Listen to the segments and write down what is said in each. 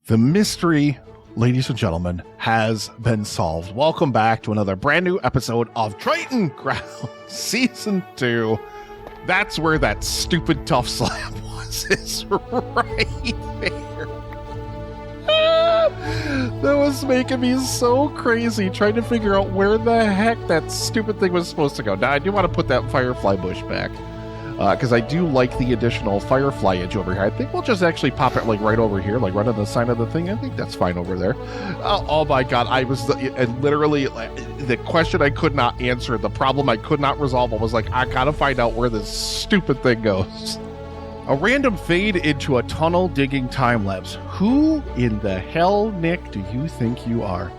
The mystery, ladies and gentlemen, has been solved. Welcome back to another brand new episode of Tritoncraft Season 2. That's where that stupid tough slab was. It's right there. That was making me so crazy trying to figure out where the heck that stupid thing was supposed to go. Now, I do want to put that firefly bush back. Because I do like the additional firefly edge over here. I think we'll just actually pop it like right over here, like right on the side of the thing. I think that's fine over there. Oh my god, literally the question I could not answer, the problem I could not resolve, I was like, I gotta find out where this stupid thing goes. A random fade into a tunnel digging time lapse. Who in the hell, Nick, do you think you are?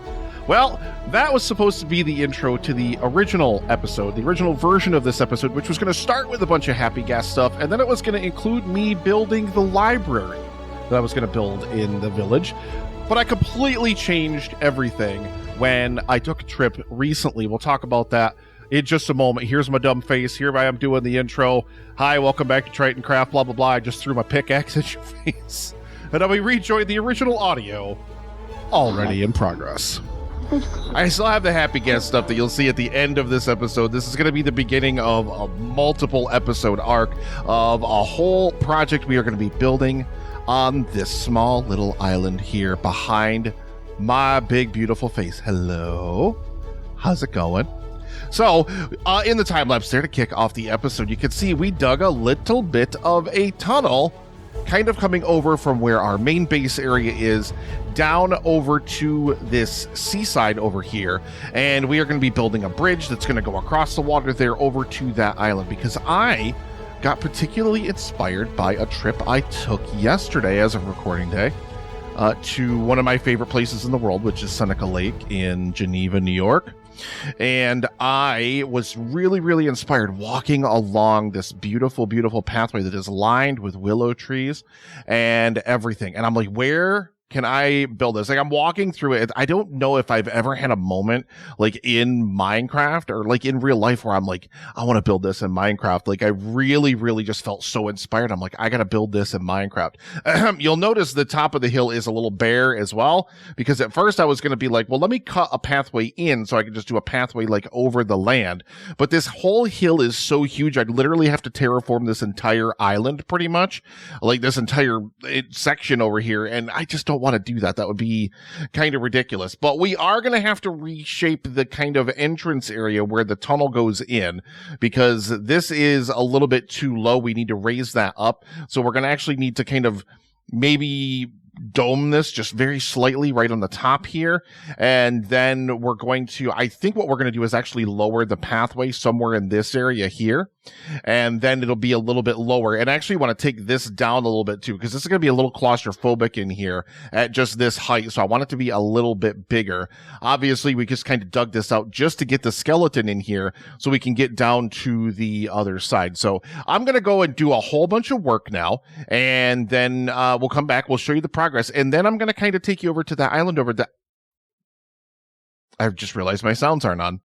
Well, that was supposed to be the intro to the original episode, the original version of this episode, which was going to start with a bunch of Happy Ghast stuff, and then it was going to include me building the library that I was going to build in the village. But I completely changed everything when I took a trip recently. We'll talk about that in just a moment. Here's my dumb face. Here I am doing the intro. Hi, welcome back to Tritoncraft, blah, blah, blah. I just threw my pickaxe at your face. And then we rejoined the original audio already in progress. I still have the Happy Ghast stuff that you'll see at the end of this episode. This is going to be the beginning of a multiple episode arc of a whole project we are going to be building on this small little island here behind my big, beautiful face. Hello. How's it going? So, in the time lapse there to kick off the episode, you can see we dug a little bit of a tunnel kind of coming over from where our main base area is down over to this seaside over here, and we are going to be building a bridge that's going to go across the water there over to that island, because I got particularly inspired by a trip I took yesterday as of recording day to one of my favorite places in the world, which is Seneca Lake in Geneva, New York. And I was really, really inspired walking along this beautiful, beautiful pathway that is lined with willow trees and everything. And I'm like, where can I build this? Like, I'm walking through it. I don't know if I've ever had a moment like in Minecraft or like in real life where I'm like, I want to build this in Minecraft. Like, I really, really just felt so inspired. I'm like, I got to build this in Minecraft. You'll notice the top of the hill is a little bare as well, because at first I was going to be like, well, let me cut a pathway in so I can just do a pathway like over the land. But this whole hill is so huge, I'd literally have to terraform this entire island pretty much, like this entire section over here. And I just don't want to do that. That would be kind of ridiculous. But we are going to have to reshape the kind of entrance area where the tunnel goes in, because this is a little bit too low. We need to raise that up. So we're going to actually need to kind of maybe dome this just very slightly right on the top here. And then we're going to, I think what we're going to do is actually lower the pathway somewhere in this area here. And then it'll be a little bit lower. And I actually want to take this down a little bit too, because this is going to be a little claustrophobic in here at just this height. So I want it to be a little bit bigger. Obviously, we just kind of dug this out just to get the skeleton in here so we can get down to the other side. So I'm going to go and do a whole bunch of work now. And then we'll come back. We'll show you the progress. And then I'm going to kind of take you over to that island over there. I just realized my sounds aren't on.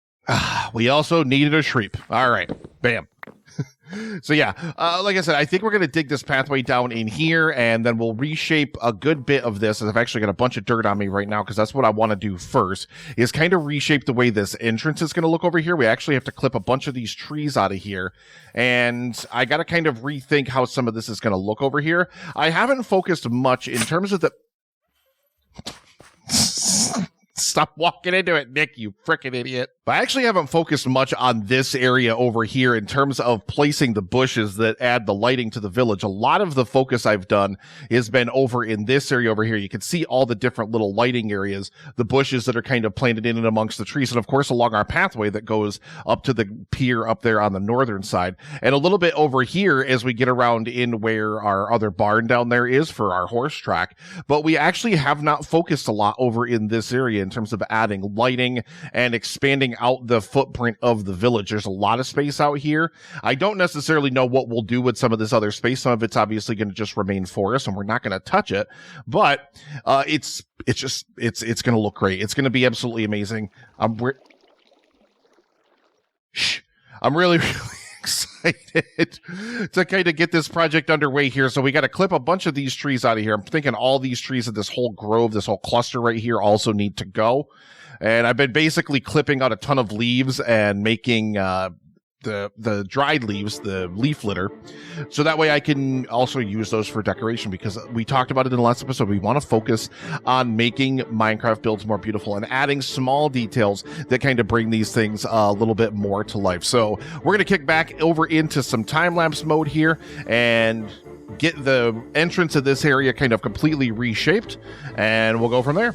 We also needed a shriek. All right. Bam. So yeah, like I said, I think we're going to dig this pathway down in here, and then we'll reshape a good bit of this. I've actually got a bunch of dirt on me right now, because that's what I want to do first, is kind of reshape the way this entrance is going to look over here. We actually have to clip a bunch of these trees out of here, and I got to kind of rethink how some of this is going to look over here. I haven't focused much in terms of the... Stop walking into it, Nick, you frickin' idiot. I actually haven't focused much on this area over here in terms of placing the bushes that add the lighting to the village. A lot of the focus I've done has been over in this area over here. You can see all the different little lighting areas, the bushes that are kind of planted in and amongst the trees, and of course along our pathway that goes up to the pier up there on the northern side, and a little bit over here as we get around in where our other barn down there is for our horse track. But we actually have not focused a lot over in this area in terms of adding lighting and expanding out the footprint of the village. There's a lot of space out here. I don't necessarily know what we'll do with some of this other space. Some of it's obviously going to just remain forest, and we're not going to touch it, but it's going to look great. It's going to be absolutely amazing. I'm really excited to kind of get this project underway here. So we got to clip a bunch of these trees out of here. I'm thinking all these trees of this whole grove, this whole cluster right here also need to go. And I've been basically clipping out a ton of leaves and making the dried leaves, the leaf litter, so that way I can also use those for decoration, because we talked about it in the last episode. We want to focus on making Minecraft builds more beautiful and adding small details that kind of bring these things a little bit more to life. So we're going to kick back over into some time-lapse mode here and get the entrance of this area kind of completely reshaped, and we'll go from there.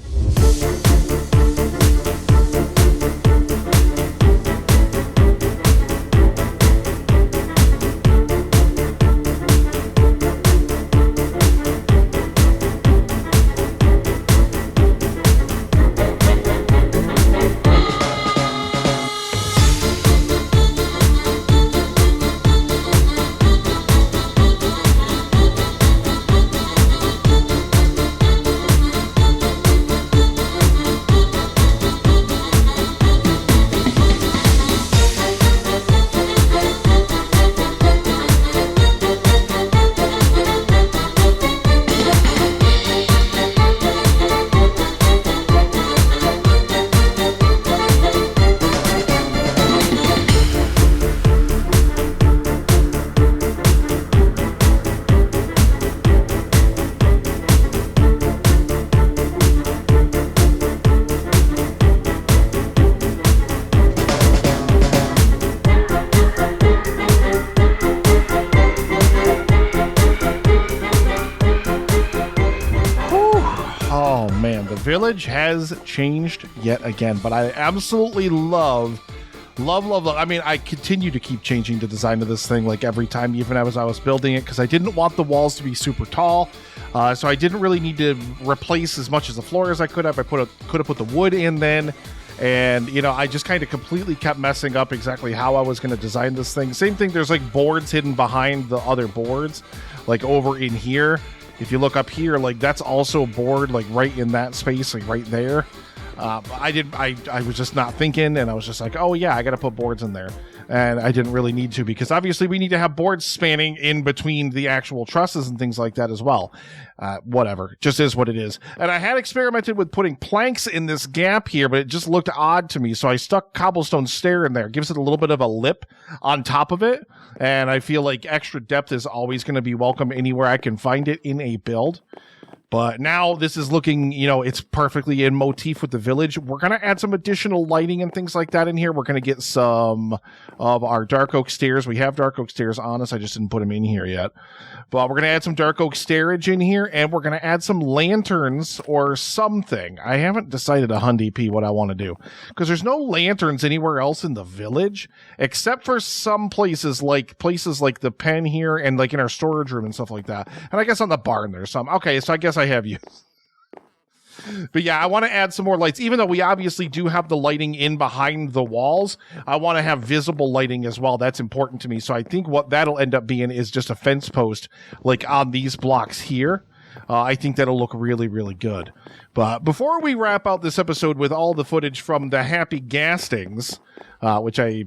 Village has changed yet again, but I absolutely love. I mean, I continue to keep changing the design of this thing, like every time, even as I was building it, because I didn't want the walls to be super tall, so I didn't really need to replace as much as the floor as I could have. I could have put the wood in then, and you know, I just kind of completely kept messing up exactly how I was going to design this thing. Same thing, there's like boards hidden behind the other boards, like over in here. If you look up here, like that's also a board, like right in that space, like right there. I was just not thinking, and I was just like, oh yeah, I got to put boards in there. And I didn't really need to, because obviously we need to have boards spanning in between the actual trusses and things like that as well. Whatever, just is what it is. And I had experimented with putting planks in this gap here, but it just looked odd to me. So I stuck cobblestone stair in there. It gives it a little bit of a lip on top of it. And I feel like extra depth is always going to be welcome anywhere I can find it in a build. But now this is looking, you know, it's perfectly in motif with the village. We're going to add some additional lighting and things like that in here. We're going to get some of our dark oak stairs. We have dark oak stairs on us. I just didn't put them in here yet. But we're going to add some dark oak stairage in here, and we're going to add some lanterns or something. I haven't decided 100p what I want to do, because there's no lanterns anywhere else in the village, except for some places like the pen here and like in our storage room and stuff like that. And I guess on the barn there's some. Okay, so I guess I have you. But yeah, I want to add some more lights. Even though we obviously do have the lighting in behind the walls, I want to have visible lighting as well. That's important to me. So I think what that'll end up being is just a fence post, like on these blocks here. I think that'll look really, really good. But before we wrap out this episode with all the footage from the Happy Ghastings, which I,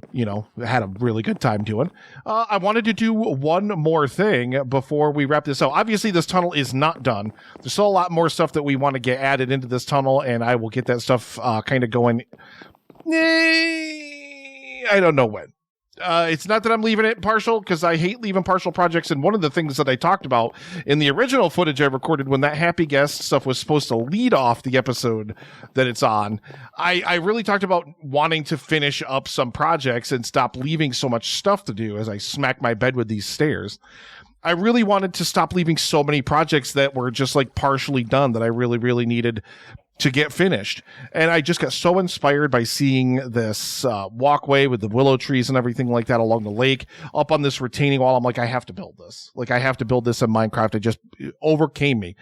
had a really good time doing, I wanted to do one more thing before we wrap this out. Obviously, this tunnel is not done. There's still a lot more stuff that we want to get added into this tunnel, and I will get that stuff kind of going. I don't know when. It's not that I'm leaving it partial, because I hate leaving partial projects. And one of the things that I talked about in the original footage I recorded when that Happy Ghast stuff was supposed to lead off the episode that it's on, I really talked about wanting to finish up some projects and stop leaving so much stuff to do as I smack my bed with these stairs. I really wanted to stop leaving so many projects that were just like partially done that I really, really needed to get finished. And I just got so inspired by seeing this walkway with the willow trees and everything like that along the lake up on this retaining wall. I'm like, I have to build this. Like, I have to build this in Minecraft. It just overcame me.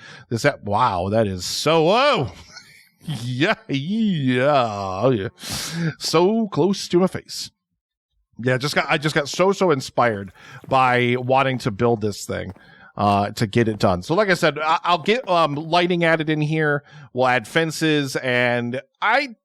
Wow, that is so, whoa. Yeah. So close to my face. Yeah, I just got so inspired by wanting to build this thing. to get it done. So like I said, I'll get lighting added in here. We'll add fences, and I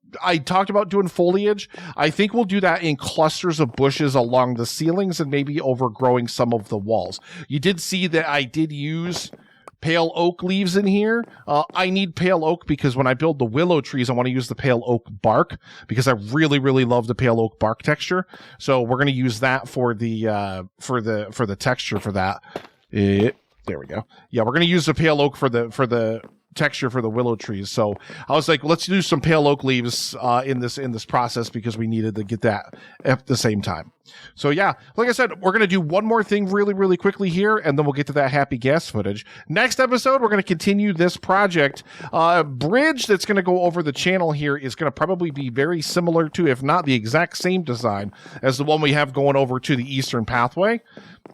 talked about doing foliage. I think we'll do that in clusters of bushes along the ceilings and maybe overgrowing some of the walls. You did see that I did use pale oak leaves in here. I need pale oak because when I build the willow trees, I want to use the pale oak bark because I really, really love the pale oak bark texture. So we're going to use that for the texture for that. There we go. Yeah, we're going to use the pale oak for the texture for the willow trees. So I was like, let's do some pale oak leaves in this process because we needed to get that at the same time. So yeah, like I said, we're going to do one more thing really, really quickly here, and then we'll get to that Happy Ghast footage. Next episode, we're going to continue this project. Bridge that's going to go over the channel here is going to probably be very similar to, if not the exact same design as the one we have going over to the Eastern Pathway.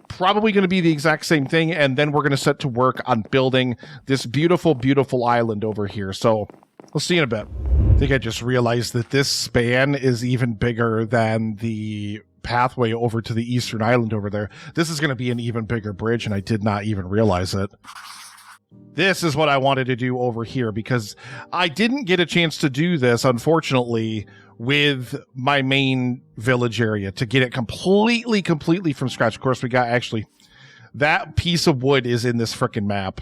Probably going to be the exact same thing, and then we're going to set to work on building this beautiful, beautiful island over here. So we'll see in a bit. I think I just realized that this span is even bigger than the pathway over to the Eastern Island over there. This is going to be an even bigger bridge, and I did not even realize it. This is what I wanted to do over here because I didn't get a chance to do this, unfortunately, with my main village area to get it completely from scratch. Of course, we got actually that piece of wood is in this frickin' map.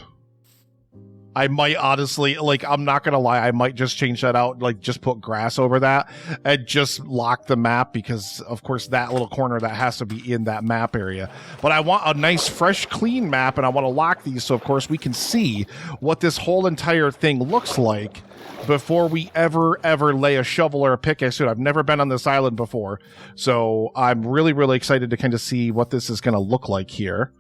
I might honestly, like, I'm not gonna lie, I might just change that out, like just put grass over that and just lock the map because of course that little corner that has to be in that map area. But I want a nice fresh clean map and I want to lock these so of course we can see what this whole entire thing looks like before we ever lay a shovel or a pickaxe to it. I've never been on this island before, so I'm really excited to kind of see what this is going to look like here.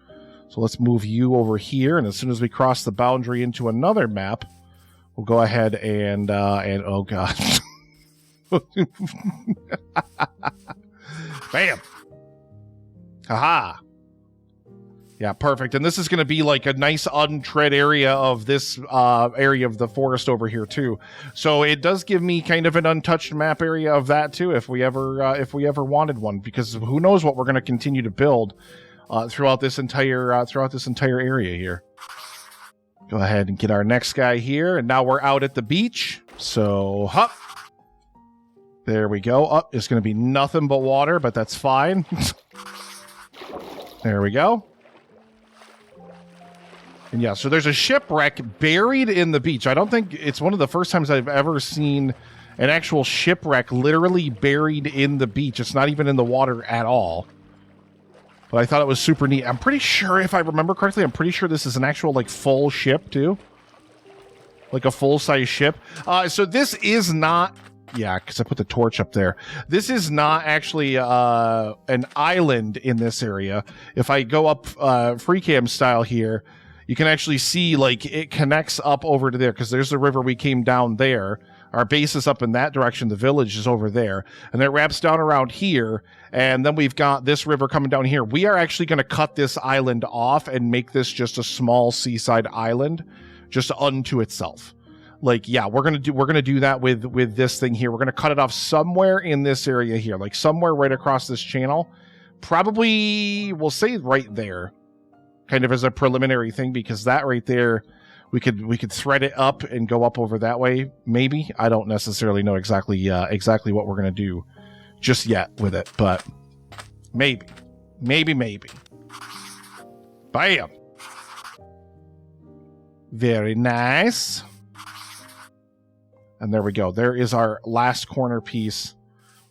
So let's move you over here, and as soon as we cross the boundary into another map, we'll go ahead and oh god. Bam! Haha! Yeah, perfect. And this is going to be like a nice untread area of this area of the forest over here too. So it does give me kind of an untouched map area of that too, if we ever wanted one, because who knows what we're going to continue to build throughout this entire area here. Go ahead and get our next guy here, and now we're out at the beach. So hop. There we go. Up, it's going to be nothing but water, but that's fine. There we go. And yeah, so there's a shipwreck buried in the beach. I don't think it's one of the first times I've ever seen an actual shipwreck literally buried in the beach. It's not even in the water at all. But I thought it was super neat. I'm pretty sure, if I remember correctly, I'm pretty sure this is an actual, like, full ship, too. Like a full-size ship. So this is not... Yeah, because I put the torch up there. This is not actually an island in this area. If I go up FreeCam style here, you can actually see, like, it connects up over to there, because there's the river we came down there. Our base is up in that direction. The village is over there. And then it wraps down around here. And then we've got this river coming down here. We are actually going to cut this island off and make this just a small seaside island, just unto itself. Like, yeah, we're gonna do that with this thing here. We're gonna cut it off somewhere in this area here, like somewhere right across this channel. Probably, we'll say right there, kind of as a preliminary thing, because that right there, we could thread it up and go up over that way. Maybe, I don't necessarily know exactly what we're gonna do just yet with it, but maybe. Bam. Very nice. And there we go. There is our last corner piece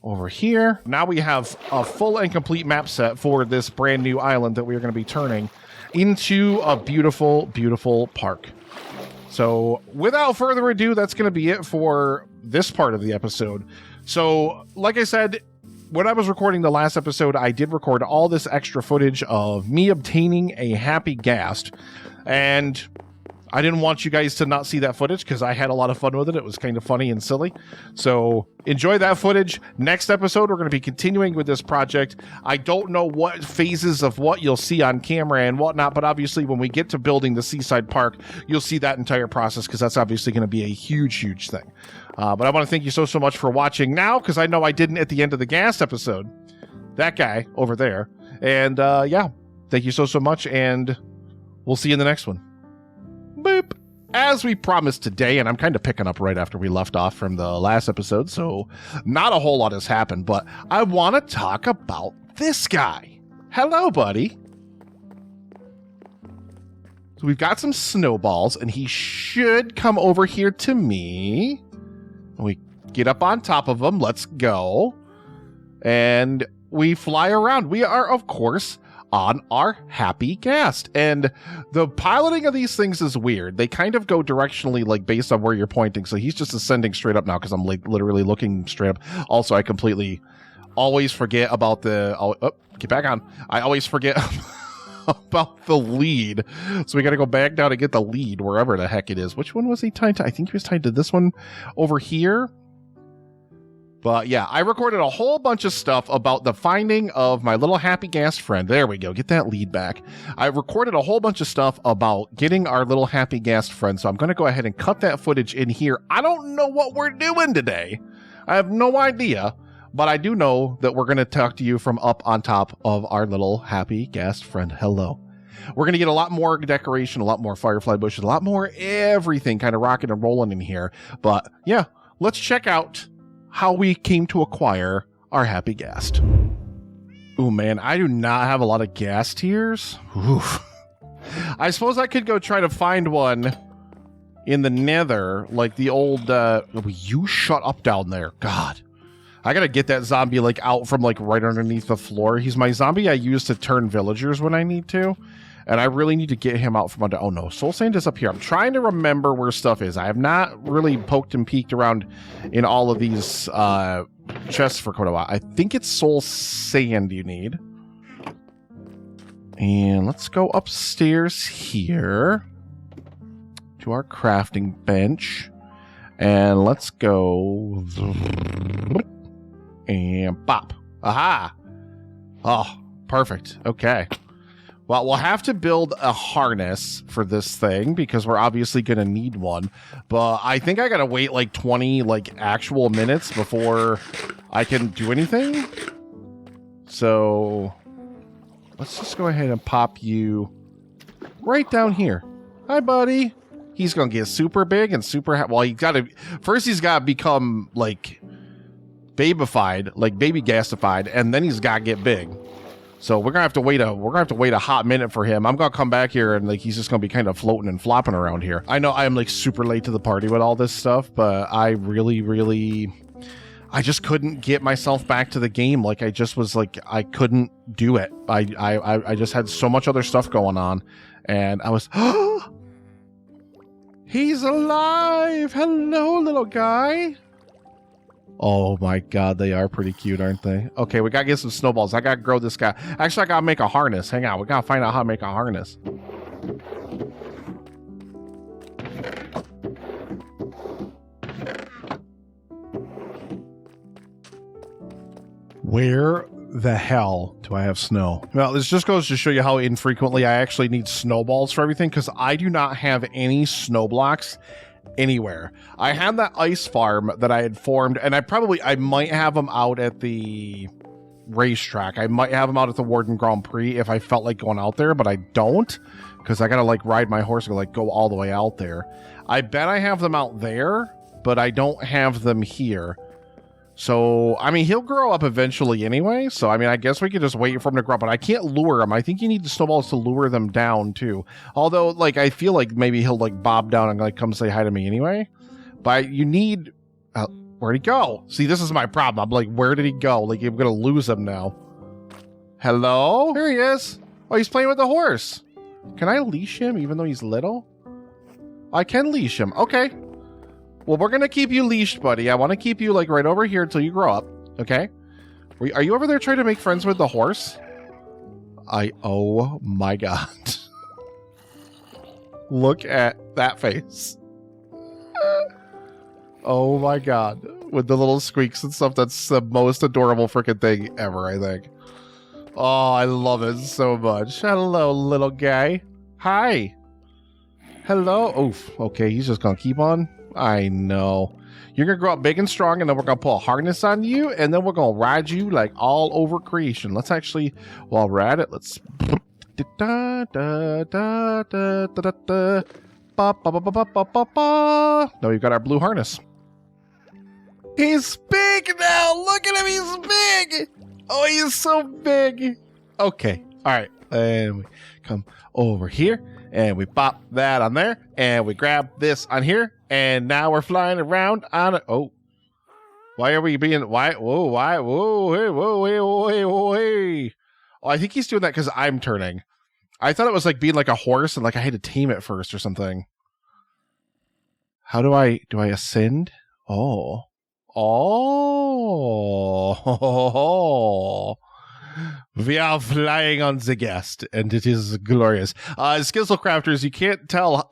over here. Now we have a full and complete map set for this brand new island that we are going to be turning into a beautiful, beautiful park. So without further ado, that's going to be it for this part of the episode. So like I said, when I was recording the last episode, I did record all this extra footage of me obtaining a Happy Ghast. And I didn't want you guys to not see that footage because I had a lot of fun with it. It was kind of funny and silly. So enjoy that footage. Next episode, we're going to be continuing with this project. I don't know what phases of what you'll see on camera and whatnot, but obviously when we get to building the seaside park, you'll see that entire process because that's obviously going to be a huge, huge thing. But I want to thank you so much for watching now, because I know I didn't at the end of the Ghast episode. That guy over there. And yeah, thank you so much, and we'll we'll see you in the next one. Boop. As we promised today, and I'm kind of picking up right after we left off from the last episode, so not a whole lot has happened, but I want to talk about this guy. Hello, buddy. So we've got some snowballs, and he should come over here to me. We get up on top of him. Let's go. And we fly around. We are, of course, on our Happy Ghast. And the piloting of these things is weird. They kind of go directionally, like, based on where you're pointing. So he's just ascending straight up now because I'm, like, literally looking straight up. Also, I completely always forget about the... Oh, get back on. I always forget... about the lead, so we got to go back down to get the lead wherever the heck it is. Which one was he tied to? I think he was tied to this one over here. But yeah, I recorded a whole bunch of stuff about the finding of my little Happy Ghast friend. There we go. Get that lead back. I recorded a whole bunch of stuff about getting our little Happy Ghast friend, so I'm going to go ahead and cut that footage in here. I don't know what we're doing today. I have no idea. But I do know that we're going to talk to you from up on top of our little Happy Ghast friend. Hello. We're going to get a lot more decoration, a lot more firefly bushes, a lot more everything kind of rocking and rolling in here. But yeah, let's check out how we came to acquire our Happy Ghast. Ooh, man, I do not have a lot of gas tiers. Oof. I suppose I could go try to find one in the nether, like the old... you shut up down there. God. I gotta get that zombie, like, out from, like, right underneath the floor. He's my zombie I use to turn villagers when I need to. And I really need to get him out from under... Oh, no. Soul Sand is up here. I'm trying to remember where stuff is. I have not really poked and peeked around in all of these chests for quite a while. I think it's Soul Sand you need. And let's go upstairs here to our crafting bench. And let's go... And pop. Aha. Oh, perfect. Okay. Well, we'll have to build a harness for this thing because we're obviously going to need one. But I think I got to wait like 20 like actual minutes before I can do anything. So let's just go ahead and pop you right down here. Hi, buddy. He's going to get super big and super... Well, he's got to... First, he's got to become like... babified, like baby gastified, and then he's got to get big. So we're gonna have to wait a hot minute for him. I'm gonna come back here and like he's just gonna be kind of floating and flopping around here. I know I am like super late to the party with all this stuff, but I just couldn't get myself back to the game. Like I just was like I couldn't do it. I just had so much other stuff going on, and I was he's alive. Hello, little guy. Oh my god, they are pretty cute, aren't they? Okay, we gotta get some snowballs. I gotta grow this guy. Actually, I gotta make a harness. Hang on, we gotta find out how to make a harness. Where the hell do I have snow? Well, this just goes to show you how infrequently I actually need snowballs for everything, because I do not have any snow blocks anywhere. I had that ice farm that I had formed, and I might have them out at the racetrack. I might have them out at the Warden Grand Prix if I felt like going out there, but I don't, because I gotta like ride my horse and like go all the way out there. I bet I have them out there, but I don't have them here. So, I mean, he'll grow up eventually anyway. So, I mean, I guess we could just wait for him to grow up. But I can't lure him. I think you need the snowballs to lure them down, too. Although, like, I feel like maybe he'll, like, bob down and, like, come say hi to me anyway. But you need... where'd he go? See, this is my problem. I'm like, where did he go? Like, I'm going to lose him now. Hello? There he is. Oh, he's playing with the horse. Can I leash him even though he's little? I can leash him. Okay. Well, we're going to keep you leashed, buddy. I want to keep you, like, right over here until you grow up, okay? Are you over there trying to make friends with the horse? Oh, my God. Look at that face. Oh, my God. With the little squeaks and stuff, that's the most adorable freaking thing ever, I think. Oh, I love it so much. Hello, little guy. Hi. Hello. Oof. Okay, he's just going to keep on. I know. You're going to grow up big and strong, and then we're going to pull a harness on you, and then we're going to ride you like all over creation. Let's actually, while we're at it, let's da, da, da, da, da, da. Ba, ba, ba, ba, ba, ba, ba, ba. Now we've got our blue harness. He's big now. Look at him. He's big. Oh, he is so big. Okay. All right. And we come over here and we pop that on there and we grab this on here. And now we're flying around on it. Oh, why are we being, why? Whoa, why? Whoa, hey, whoa, hey, whoa, hey, whoa, hey. Oh, I think he's doing that because I'm turning. I thought it was like being like a horse and like I had to tame it first or something. How do I ascend? Oh. Oh. We are flying on the Ghast, and it is glorious. Skizzle Crafters, you can't tell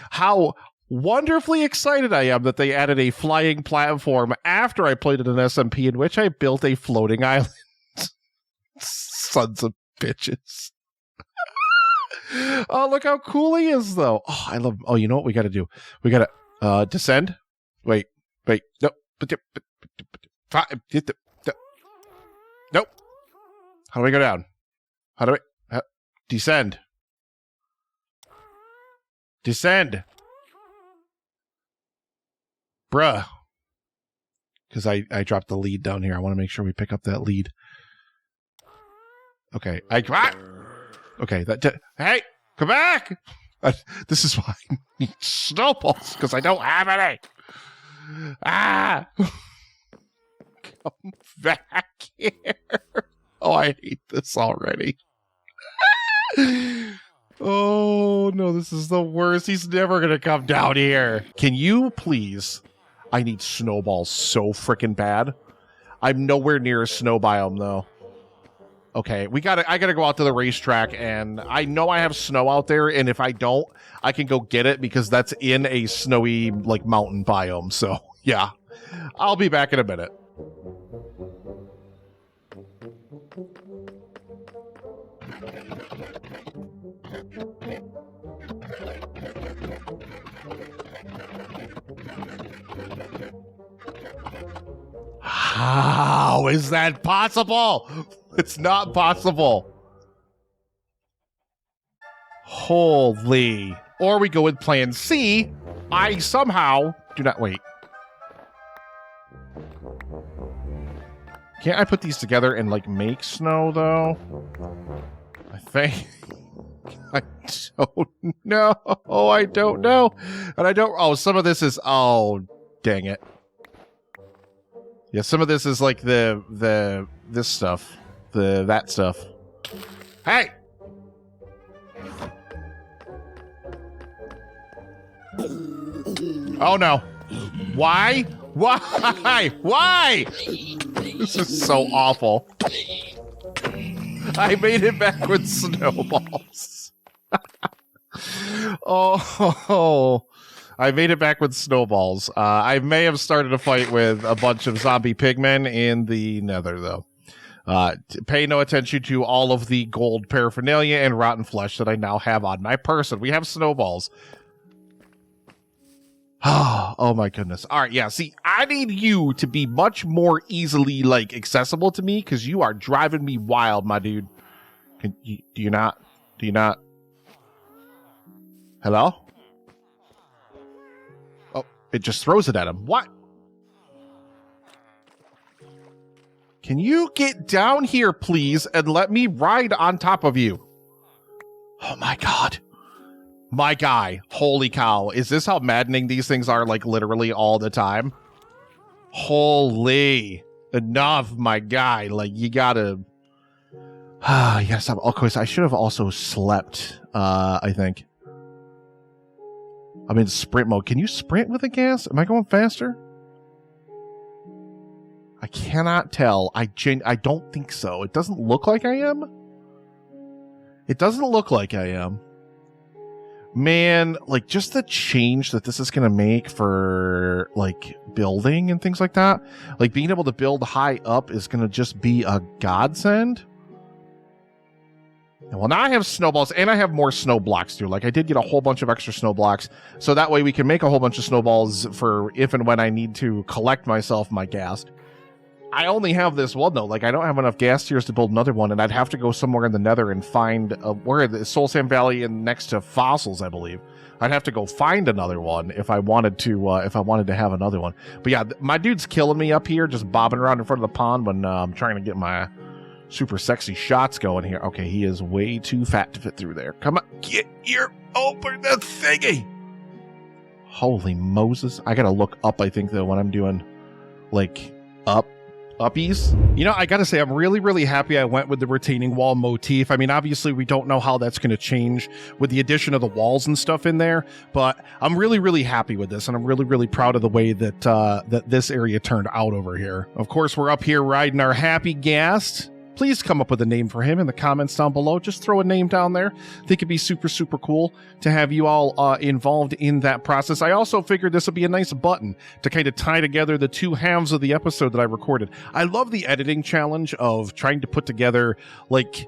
how wonderfully excited I am that they added a flying platform after I played in an SMP in which I built a floating island. Sons of bitches. Oh, look how cool he is, though. Oh, I love him. Oh, you know what we got to do? We got to descend. Wait. No. Nope. How do we go down? How do we descend? Descend. Bruh. Because I dropped the lead down here. I want to make sure we pick up that lead. Okay. Okay. Hey, come back. This is why I need snowballs, because I don't have any. Ah. Come back here. Oh, I hate this already. Oh, no, this is the worst. He's never going to come down here. Can you please? I need snowballs so freaking bad. I'm nowhere near a snow biome, though. Okay, I gotta go out to the racetrack, and I know I have snow out there, and if I don't, I can go get it because that's in a snowy, like, mountain biome. So, yeah. I'll be back in a minute. How is that possible? It's not possible. Holy. Or we go with plan C. I somehow do not wait. Can't I put these together and like make snow though? I think. I don't know. I don't know. And I don't. Oh, some of this is. Oh, dang it. Yeah, some of this is like this stuff. That stuff. Hey! Oh no. Why? Why? Why? This is so awful. I made it back with snowballs. Oh, I made it back with snowballs. I may have started a fight with a bunch of zombie pigmen in the nether, though. Pay no attention to all of the gold paraphernalia and rotten flesh that I now have on my person. We have snowballs. Oh my goodness. All right, yeah, see, I need you to be much more easily, like, accessible to me, because you are driving me wild, my dude. Do you not? Hello? Oh, it just throws it at him. What? Can you get down here, please, and let me ride on top of you? Oh my god. My guy, holy cow. Is this how maddening these things are, like, literally all the time? Holy. Enough, my guy. Like, you gotta... you gotta stop. Of course, I should have also slept, I think. I'm in sprint mode. Can you sprint with a gas? Am I going faster? I cannot tell. I don't think so. It doesn't look like I am. It doesn't look like I am. Man, like, just the change that this is going to make for, like, building and things like that. Like, being able to build high up is going to just be a godsend. And well, now I have snowballs, and I have more snow blocks, too. Like, I did get a whole bunch of extra snow blocks, so that way we can make a whole bunch of snowballs for if and when I need to collect myself my ghast. I only have this one, though. Like, I don't have enough gas tiers to build another one, and I'd have to go somewhere in the nether and find where the Soul Sand Valley and next to fossils, I believe. I'd have to go find another one if I wanted to have another one. But yeah, my dude's killing me up here, just bobbing around in front of the pond when I'm trying to get my super sexy shots going here. Okay, he is way too fat to fit through there. Come on, get your open the thingy. Holy Moses. I gotta look up, I think, though, when I'm doing, like, uppies. You know, I gotta say, I'm really, really happy I went with the retaining wall motif. I mean, obviously, we don't know how that's gonna change with the addition of the walls and stuff in there, but I'm really, really happy with this, and I'm really, really proud of the way that that this area turned out over here. Of course, we're up here riding our Happy Ghast. Please come up with a name for him in the comments down below. Just throw a name down there. I think it'd be super, super cool to have you all involved in that process. I also figured this would be a nice button to kind of tie together the two halves of the episode that I recorded. I love the editing challenge of trying to put together, like,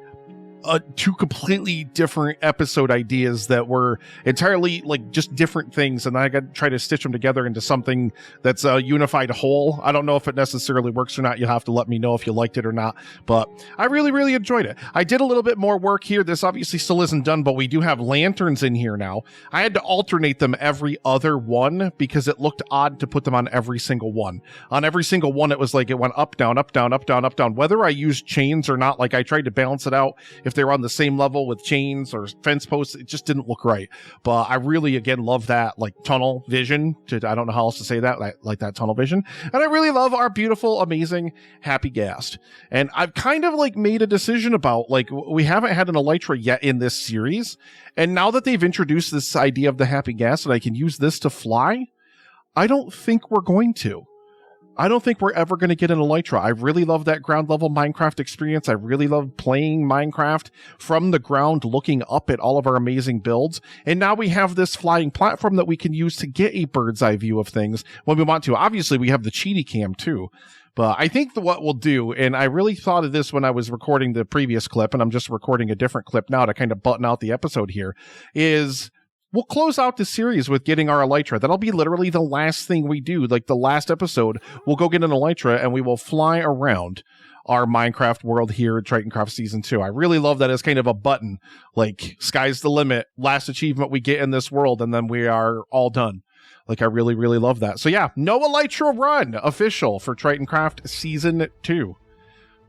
two completely different episode ideas that were entirely like just different things, and I got to try to stitch them together into something that's a unified whole. I don't know if it necessarily works or not. You'll have to let me know if you liked it or not, but I really, really enjoyed it. I did a little bit more work here. This obviously still isn't done, but we do have lanterns in here now. I had to alternate them every other one because it looked odd to put them on every single one. On every single one, it was like it went up, down, up, down, up, down, up, down. Whether I used chains or not, like I tried to balance it out. If they were on the same level with chains or fence posts, it just didn't look right. But I really, again, love that like tunnel vision. I don't know how else to say that, like that tunnel vision. And I really love our beautiful, amazing Happy Ghast. And I've kind of like made a decision about, like, we haven't had an elytra yet in this series. And now that they've introduced this idea of the Happy Ghast and I can use this to fly, I don't think we're going to. I don't think we're ever going to get an elytra. I really love that ground level Minecraft experience. I really love playing Minecraft from the ground, looking up at all of our amazing builds. And now we have this flying platform that we can use to get a bird's eye view of things when we want to. Obviously, we have the cheaty cam too. But I think what we'll do, and I really thought of this when I was recording the previous clip, and I'm just recording a different clip now to kind of button out the episode here, is we'll close out the series with getting our elytra. That'll be literally the last thing we do. Like the last episode, we'll go get an elytra and we will fly around our Minecraft world here at Tritoncraft Season 2. I really love that as kind of a button. Like, sky's the limit, last achievement we get in this world, and then we are all done. Like, I really, really love that. So yeah, no elytra run official for Tritoncraft Season 2.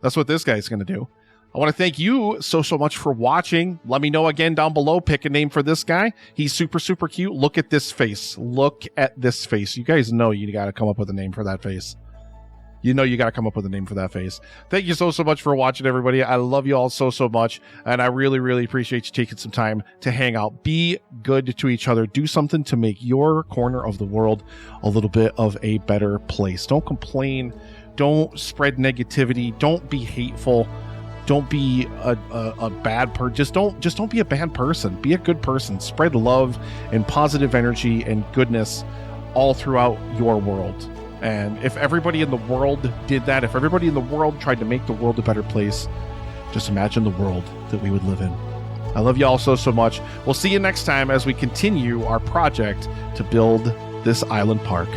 That's what this guy's going to do. I want to thank you so much for watching. Let me know again down below. Pick a name for this guy. He's super, super cute. Look at this face. Look at this face. You guys know you got to come up with a name for that face. You know you got to come up with a name for that face. Thank you so much for watching, everybody. I love you all so much, and I really, really appreciate you taking some time to hang out. Be good to each other. Do something to make your corner of the world a little bit of a better place. Don't complain. Don't spread negativity. Don't be hateful. Don't be a bad person. Just don't be a bad person. Be a good person. Spread love and positive energy and goodness all throughout your world. And if everybody in the world did that, if everybody in the world tried to make the world a better place, just imagine the world that we would live in. I love you all so much. We'll see you next time as we continue our project to build this island park.